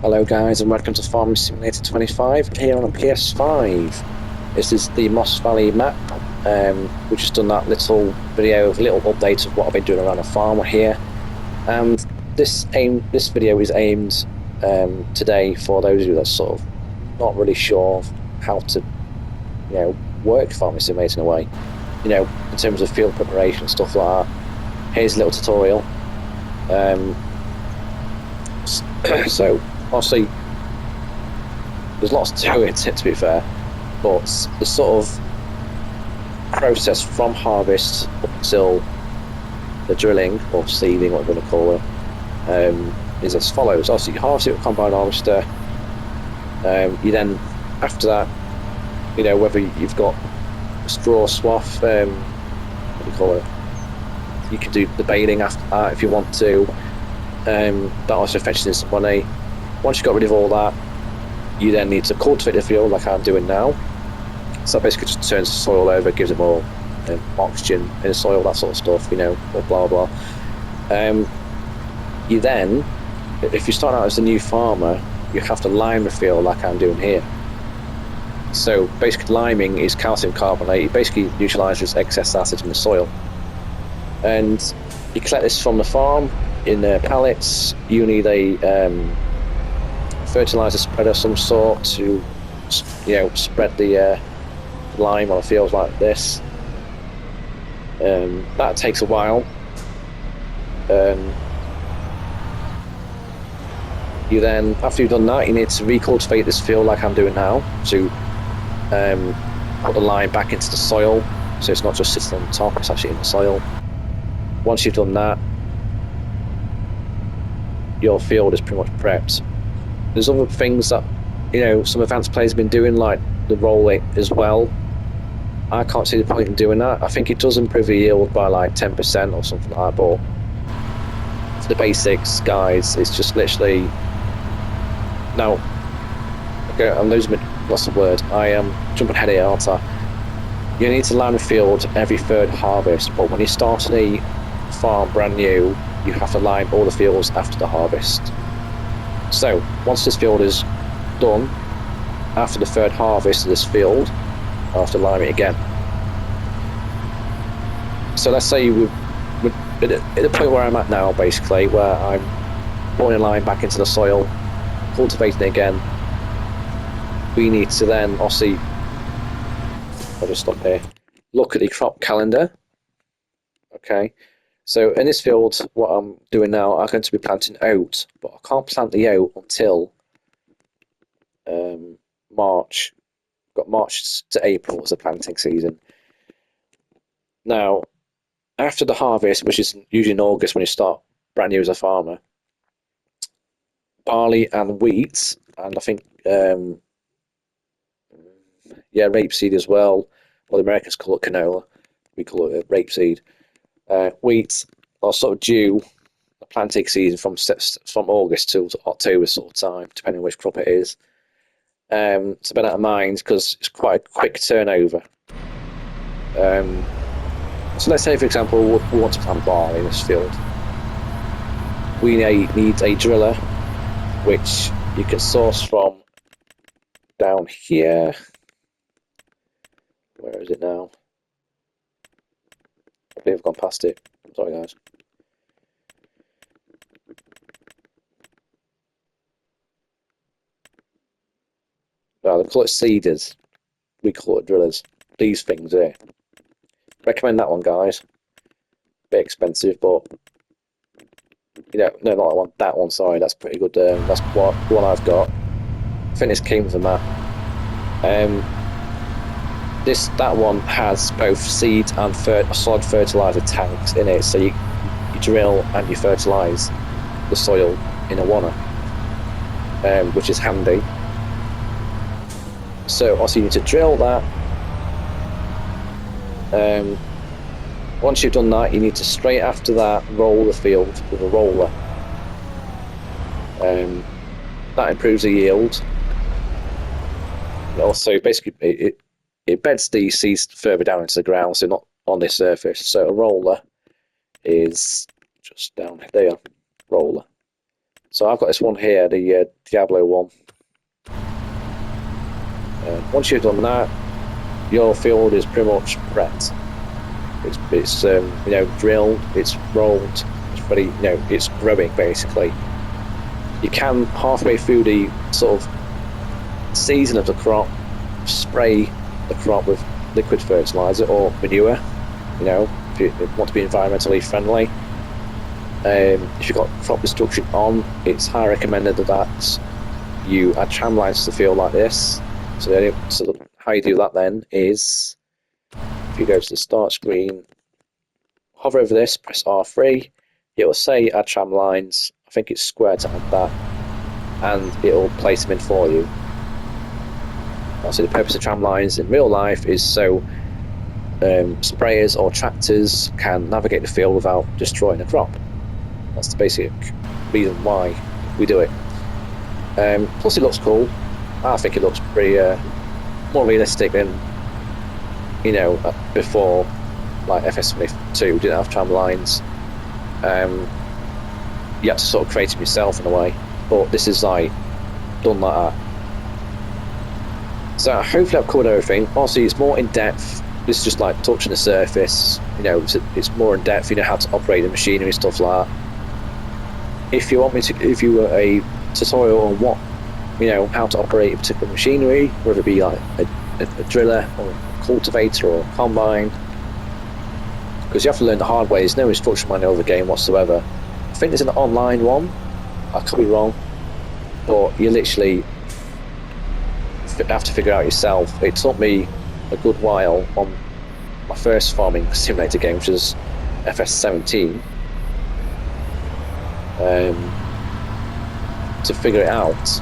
Hello guys and welcome to Farming Simulator 25 here on a PS5. This is the Moss Valley map. We've just done that little video of a little update of what I've been doing around the farm here. And this video is aimed today for those of you that are sort of not really sure of how to work Farming Simulator in a way. In terms of field preparation and stuff like that. Here's a little tutorial. So obviously there's lots to it, to be fair, but the sort of process from harvest up until the drilling or seeding, whatever you want to call it, is as follows. Obviously you harvest it with a combine harvester. You then, after that, whether you've got a straw swath, what do you call it, you can do the baling after that if you want to. That also fetches in some money. Once you've got rid of all that, you then need to cultivate the field like I'm doing now. So that basically just turns the soil over, gives it more oxygen in the soil, that sort of stuff, or blah blah. You then, if you start out as a new farmer, you have to lime the field like I'm doing here. So basically liming is calcium carbonate. It basically neutralises excess acid in the soil. And you collect this from the farm in pallets. You need a fertilizer spreader of some sort to spread the lime on a field like this. That takes a while. You then, after you've done that, you need to recultivate this field like I'm doing now to put the lime back into the soil, so it's not just sitting on the top, it's actually in the soil. Once you've done that, your field is pretty much prepped. There's other things that some advanced players have been doing, like the roll it as well. I can't see the point in doing that. I think it does improve the yield by like 10% or something like that, but for the basics, guys, it's just literally... Now, okay, I'm losing my lost the word. I am jumping ahead here, aren't I? You need to lime the field every third harvest, but when you start a farm brand new, you have to lime all the fields after the harvest. So once this field is done, after the third harvest of this field, I have to lime it again. So let's say we're at the point where I'm at now, basically, where I'm putting a lime back into the soil, cultivating it again. We need to then, obviously, I'll just stop here, look at the crop calendar. Okay. So in this field, what I'm doing now, I'm going to be planting oat, but I can't plant the oat until March. Got March to April as the planting season. Now, after the harvest, which is usually in August when you start brand new as a farmer, barley and wheat, and I think rapeseed as well. Well, the Americans call it canola. We call it rapeseed. Wheat are sort of due the planting season from August to October sort of time, depending on which crop it is. So bear that in mind because it's quite a quick turnover. So let's say, for example, we want to plant barley in this field. We need a driller, which you can source from down here. Where is it now? I think I've gone past it. Sorry, guys. Well, they call it seeders. We call it drillers. These things here. Recommend that one, guys. Bit expensive, but no, not that one. That one, sorry, that's pretty good. That's one I've got. I think this came with the map. That one has both seed and solid fertilizer tanks in it, so you drill and you fertilize the soil in a wanna, which is handy. So also you need to drill that. Once you've done that, you need to straight after that roll the field with a roller. That improves the yield. And also, basically, it beds the seeds further down into the ground, so not on the surface. So a roller is just down there, roller. So I've got this one here, the Diablo one. Once you've done that, your field is pretty much prepped. It's drilled, it's rolled, it's ready. It's growing basically. You can halfway through the sort of season of the crop spray the crop with liquid fertilizer or manure. If you want to be environmentally friendly. If you've got crop destruction on, it's highly recommended that you add tram lines to the field like this. So how you do that then is, if you go to the start screen, hover over this, press R3, it will say add tram lines. I think it's square to add that, and it will place them in for you. So the purpose of tram lines in real life is so sprayers or tractors can navigate the field without destroying the crop. That's the basic reason why we do it. Plus it looks cool. I think it looks pretty more realistic than before, like FS22 didn't have tram lines. You had to sort of create them yourself in a way, but this is like done like that. So hopefully I've covered everything. Obviously it's more in depth. This is just like touching the surface. It's more in depth. How to operate the machinery, stuff like that. If you want me to, if you were a tutorial on what, how to operate a particular machinery, whether it be like a driller or a cultivator or a combine, because you have to learn the hard way. There's no instruction manual of the game whatsoever. I think there's an online one. I could be wrong, but you literally have to figure it out yourself. It took me a good while on my first farming simulator game, which is FS17, to figure it out.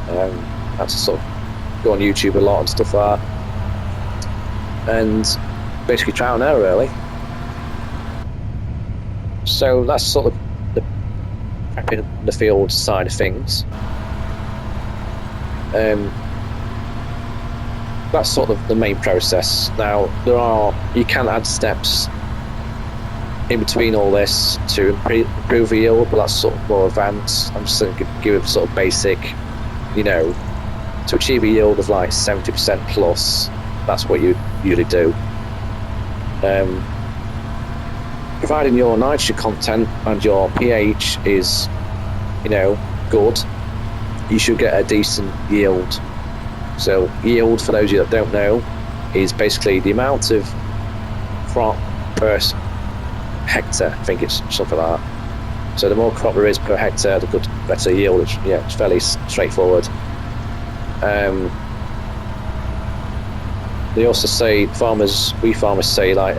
I had to sort of go on YouTube a lot and stuff like that, and basically trial and error really. So that's sort of the prepping the field side of things. That's sort of the main process. Now you can add steps in between all this to improve yield, but that's sort of more advanced. I'm just going to give a sort of basic, to achieve a yield of like 70% plus. That's what you usually do. Providing your nitrogen content and your pH is, good, you should get a decent yield. So yield, for those of you that don't know, is basically the amount of crop per hectare. I think it's something like that. So the more crop there is per hectare, the better yield. It's fairly straightforward. They also say, we farmers say like,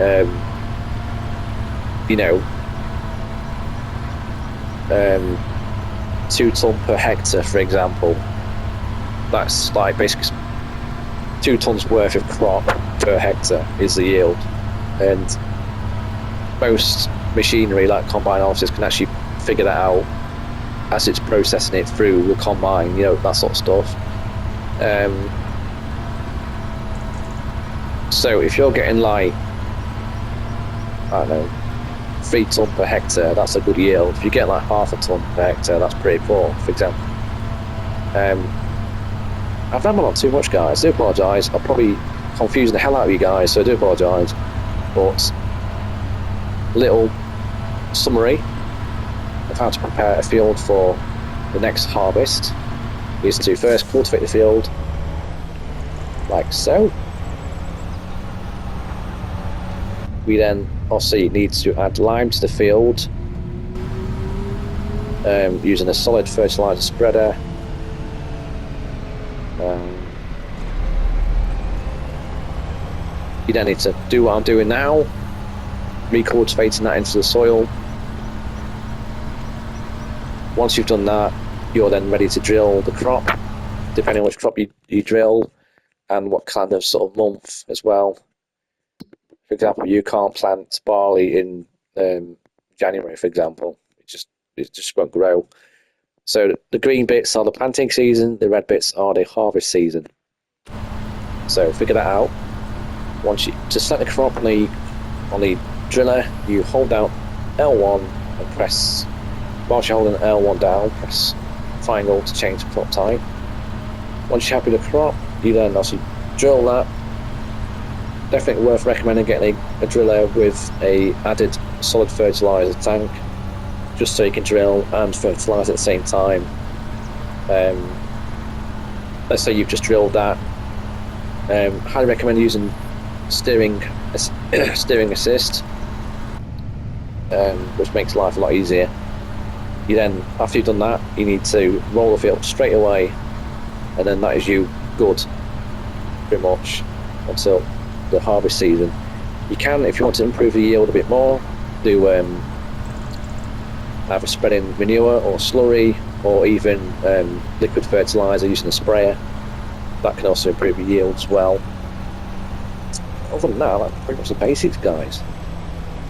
2 ton per hectare, for example. That's like basically 2 tons worth of crop per hectare is the yield, and most machinery like combine harvesters can actually figure that out as it's processing it through the combine, that sort of stuff. So if you're getting like, I don't know, 3 ton per hectare, that's a good yield. If you get like half a ton per hectare, that's pretty poor, for example. I've rambled on too much, guys. I do apologise. I'm probably confusing the hell out of you guys, so I do apologise. But little summary of how to prepare a field for the next harvest is to first cultivate the field, like so. We then obviously need to add lime to the field using a solid fertiliser spreader. You then need to do what I'm doing now, recultivating that into the soil. Once you've done that, you're then ready to drill the crop, depending on which crop you drill and what kind of sort of month as well. For example, you can't plant barley in January, for example. It just won't grow. So the green bits are the planting season, the red bits are the harvest season. So figure that out. To select the crop on the driller, you hold down L1 and press whilst you're holding L1 down, press triangle to change the crop type. Once you're happy with the crop, you then obviously drill that. Definitely worth recommending getting a driller with a added solid fertilizer tank, just so you can drill and fertilize at the same time. Let's say you've just drilled that. Highly recommend using steering assist, which makes life a lot easier. You then, after you've done that, you need to roll the field straight away, and then that is you good, pretty much, until the harvest season. You can, if you want to improve the yield a bit more, do either spreading manure or slurry, or even liquid fertilizer using a sprayer. That can also improve your yield as well. Other than that, that's pretty much the basics, guys.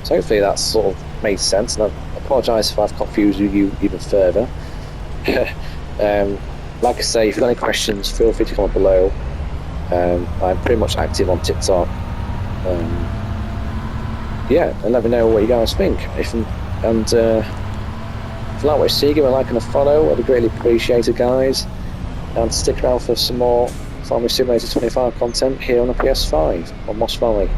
So hopefully that sort of made sense, and I apologise if I've confused you even further. Like I say, if you've got any questions, feel free to comment below. I'm pretty much active on TikTok. Yeah, and let me know what you guys think. If you like what you see, give me a like and a follow. I'd be greatly appreciated, guys. And stick around for some more Farming Simulator 25 content here on the PS5 on Moss Valley.